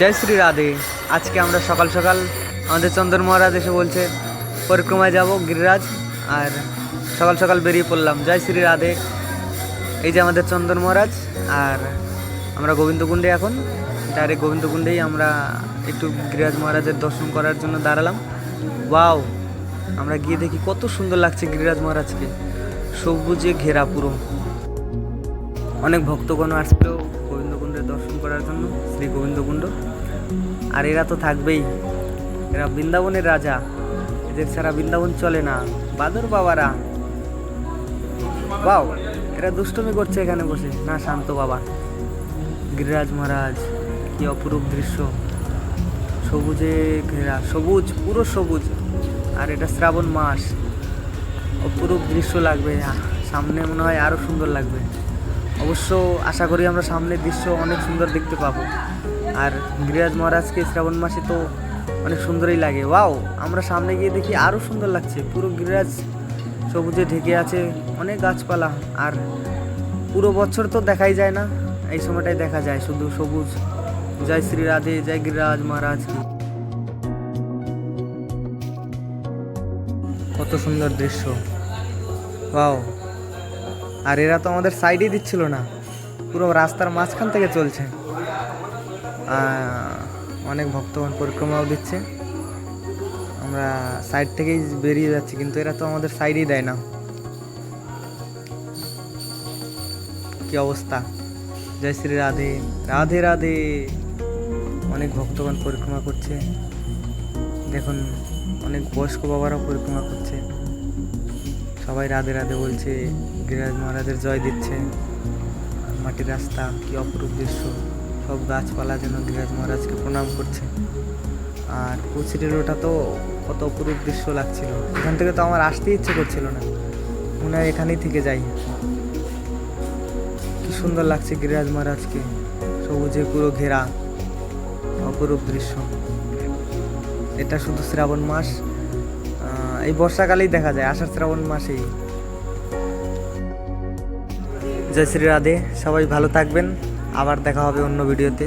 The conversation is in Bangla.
জয় শ্রী রাধে। আজকে আমরা সকাল সকাল আমাদের চন্দন মহারাজ এসে বলছে পরিক্রমায় যাব গিরিরাজ, আর সকাল সকাল বেরিয়ে পড়লাম। জয় শ্রী রাধে। এই যে আমাদের চন্দন মহারাজ, আর আমরা গোবিন্দকুণ্ডে এখন ডাইরেক্ট গোবিন্দকুণ্ডেই আমরা একটু গিরিরাজ মহারাজের দর্শন করার জন্য দাঁড়ালাম। ওয়াও, আমরা গিয়ে দেখি কত সুন্দর লাগছে গিরিরাজ মহারাজকে, সবুজে ঘেরা পুরো। অনেক ভক্তগণ আসছিল গোবিন্দকুণ্ডের দর্শন করার জন্য, শ্রী গোবিন্দকুণ্ড। আর এরা তো থাকবেই, এরা বৃন্দাবনের রাজা, এদের ছাড়া বৃন্দাবন চলে না। বাদর বাবারা, বাও, এরা দুষ্টমি করছে এখানে বসে না। শান্ত বাবা, গিরিরাজ মহারাজ, কি অপরূপ দৃশ্য, সবুজে ঘেরা, সবুজ, পুরো সবুজ। আর এটা শ্রাবণ মাস, অপরূপ দৃশ্য লাগবে। সামনে মনে হয় আরও সুন্দর লাগবে। অবশ্য আশা করি আমরা সামনের দৃশ্য অনেক সুন্দর দেখতে পাবো। আর গিরিরাজ মহারাজকে শ্রাবণ মাসে তো অনেক সুন্দরই লাগে। ওয়াও, আমরা সামনে গিয়ে দেখি আরও সুন্দর লাগছে। পুরো গিরিরাজ সবুজে ঢেকে আছে, অনেক গাছপালা। আর পুরো বছর তো দেখাই যায় না, এই সময়টাই দেখা যায় শুধু সবুজ। জয় শ্রী রাধে, জয় গিরিরাজ মহারাজ কি। কত সুন্দর দৃশ্য, ওয়াও। আর এরা তো আমাদের সাইডেই দিচ্ছিল না, পুরো রাস্তার মাঝখান থেকে চলছে। অনেক ভক্তগণ পরিক্রমাও দিচ্ছে, আমরা সাইড থেকেই বেরিয়ে যাচ্ছি, কিন্তু এরা তো আমাদের সাইডেই দেয় না। কি অবস্থা। জয় শ্রী রাধে, রাধে রাধে। অনেক ভক্তগণ পরিক্রমা করছে, দেখুন অনেক বয়স্ক বাবারাও পরিক্রমা করছে। সবাই রাধে রাধে বলছে, গিরিরাজ মহারাজের জয় দিচ্ছে। মাটির রাস্তা, কি অপরূপ দৃশ্য, সব গাছপালা যেন গিরিরাজ মহারাজকে প্রণাম করছে। আর কুচিরেলোটা তো কত অপরূপ দৃশ্য লাগছিল, এখান থেকে তো আমার আসতে ইচ্ছে করছিল না, মনে হয় এখানেই থেকে যাই। কি সুন্দর লাগছে গিরিরাজ মহারাজকে, সবুজে পুরো ঘেরা, অপরূপ দৃশ্য। এটা শুধু শ্রাবণ মাস, এই বর্ষাকালেই দেখা যায়, আষাঢ় শ্রাবণ মাসেই। জয় শ্রী রাধে, সবাই ভালো থাকবেন, আবার দেখা হবে অন্য ভিডিওতে।